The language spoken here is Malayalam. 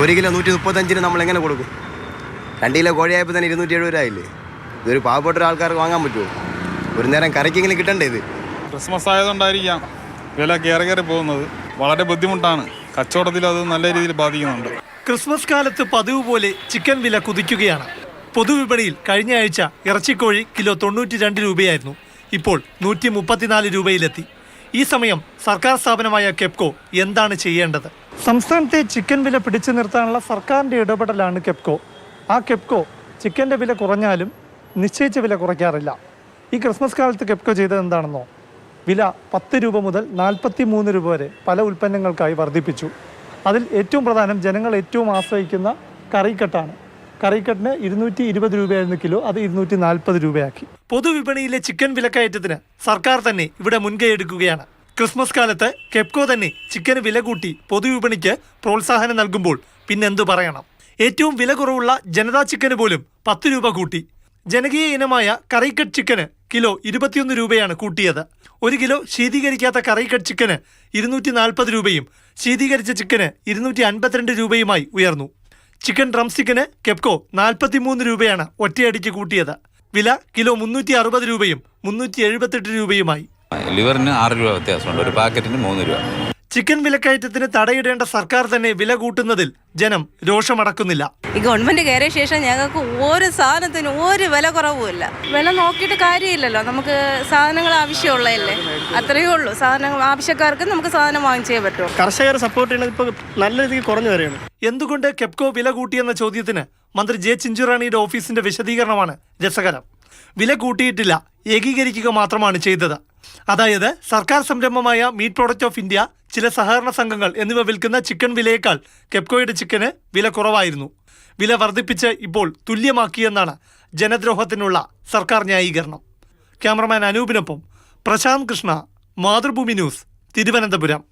1 കിലോ 135 നമ്മൾ എങ്ങനെ കൊടുക്കും? 2 കിലോ കോഴിയായപ്പോൾ തന്നെ 270 രൂപ ആയില്ലേ? ഇതൊരു പാവപ്പെട്ട ഒരാൾക്കാർക്ക് വാങ്ങാൻ പറ്റുമോ? ഒരു നേരം കറിക്കെങ്കിലും കിട്ടണ്ടേ ഇത്? ക്രിസ്മസ് ആയതുകൊണ്ടായിരിക്കാം വില കയറി പോകുന്നത്. വളരെ ബുദ്ധിമുട്ടാണ്, കച്ചവടത്തിൽ അത് നല്ല രീതിയിൽ ബാധിക്കുന്നുണ്ട്. ക്രിസ്മസ് കാലത്ത് പതിവ് പോലെ ചിക്കൻ വില കുതിക്കുകയാണ്. പൊതുവിപണിയിൽ കഴിഞ്ഞ ആഴ്ച ഇറച്ചിക്കോഴി കിലോ 92 രൂപയായിരുന്നു. ഇപ്പോൾ 134 രൂപയിലെത്തി. ഈ സമയം സർക്കാർ സ്ഥാപനമായ കെപ്കോ എന്താണ് ചെയ്യേണ്ടത്? സംസ്ഥാനത്തെ ചിക്കൻ വില പിടിച്ചു നിർത്താനുള്ള സർക്കാരിൻ്റെ ഇടപെടലാണ് കെപ്കോ. ആ കെപ്കോ ചിക്കൻ്റെ വില കുറഞ്ഞാലും നിശ്ചയിച്ച വില കുറയ്ക്കാറില്ല. ഈ ക്രിസ്മസ് കാലത്ത് കെപ്കോ ചെയ്തത് എന്താണെന്നോ? വില 10 രൂപ മുതൽ 43 രൂപ വരെ പല ഉൽപ്പന്നങ്ങൾക്കായി വർദ്ധിപ്പിച്ചു. അതിൽ ഏറ്റവും പ്രധാനം ജനങ്ങൾ ഏറ്റവും ആശ്രയിക്കുന്ന കറിക്കട്ടാണ്. കറിക്കട്ടിന് 220 രൂപയായിരുന്നു കിലോ, അത് 240 രൂപയാക്കി. പൊതുവിപണിയിലെ ചിക്കൻ വിലക്കയറ്റത്തിന് സർക്കാർ തന്നെ ഇവിടെ മുൻകൈ എടുക്കുകയാണ്. ക്രിസ്മസ് കാലത്ത് കെപ്കോ തന്നെ ചിക്കന് വില കൂട്ടി പൊതുവിപണിക്ക് പ്രോത്സാഹനം നൽകുമ്പോൾ പിന്നെന്തു പറയണം? ഏറ്റവും വില കുറവുള്ള ജനതാ ചിക്കന് പോലും 10 രൂപ കൂട്ടി. ജനകീയ ഇനമായ കറിക്കട്ട് ചിക്കന് കിലോ 21 രൂപയാണ് കൂട്ടിയത്. 1 കിലോ ശീതീകരിക്കാത്ത കറിക്കട്ട് ചിക്കന് 240 രൂപയും ശീതീകരിച്ച ചിക്കന് 252 രൂപയുമായി ഉയർന്നു. ചിക്കൻ ഡ്രംസ്റ്റിക്കിന് കെപ്കോ 43 രൂപയാണ് ഒറ്റയടിക്ക് കൂട്ടിയത്. വില കിലോ 360 രൂപയും 378 രൂപയുമായി. ലിവറിന് 6 രൂപ വ്യത്യാസമുണ്ട്, ഒരു പാക്കറ്റിന് 3 രൂപ. ചിക്കൻ വിലക്കയറ്റത്തിന് തടയിടേണ്ട സർക്കാർ തന്നെ വില കൂട്ടുന്നതിൽ ജനം രോഷമടക്കുന്നില്ല. ഈ ഗവൺമെന്റ് കയറിയ ശേഷം ഞങ്ങൾക്ക് ഒരു സാധനത്തിനും ഒരു വില കുറവുമില്ല. വില നോക്കിയിട്ട് കാര്യമില്ലല്ലോ, നമുക്ക് സാധനങ്ങൾ ആവശ്യമുള്ളതല്ലേ, അത്രയേ ഉള്ളൂ. സാധനങ്ങൾ ആവശ്യക്കാർക്ക് നമുക്ക് സാധനം വാങ്ങിച്ചേ പറ്റുള്ളൂ. കർഷകരെ സപ്പോർട്ട് ചെയ്യുന്നത് ഇപ്പോൾ നല്ല രീതിയിൽ കുറഞ്ഞു വരികയാണ്. എന്തുകൊണ്ട് കെപ്കോ വില കൂട്ടിയെന്ന ചോദ്യത്തിന് മന്ത്രി ജെ ചിഞ്ചുറാണിയുടെ ഓഫീസിന്റെ വിശദീകരണമാണ് രസകരം. വില കൂട്ടിയിട്ടില്ല, ഏകീകരിക്കുക മാത്രമാണ് ചെയ്തത്. അതായത് സർക്കാർ സംരംഭമായ മീറ്റ് പ്രോഡക്റ്റ് ഓഫ് ഇന്ത്യ, ചില സഹകരണ സംഘങ്ങൾ എന്നിവ വിൽക്കുന്ന ചിക്കൻ വിലയേക്കാൾ കെപ്കോയുടെ ചിക്കന് വില കുറവായിരുന്നു. വില വർദ്ധിപ്പിച്ച് ഇപ്പോൾ തുല്യമാക്കിയെന്നാണ് ജനദ്രോഹത്തിനുള്ള സർക്കാർ ന്യായീകരണം. ക്യാമറമാൻ അനൂപിനൊപ്പം പ്രശാന്ത് കൃഷ്ണ, മാതൃഭൂമി ന്യൂസ്, തിരുവനന്തപുരം.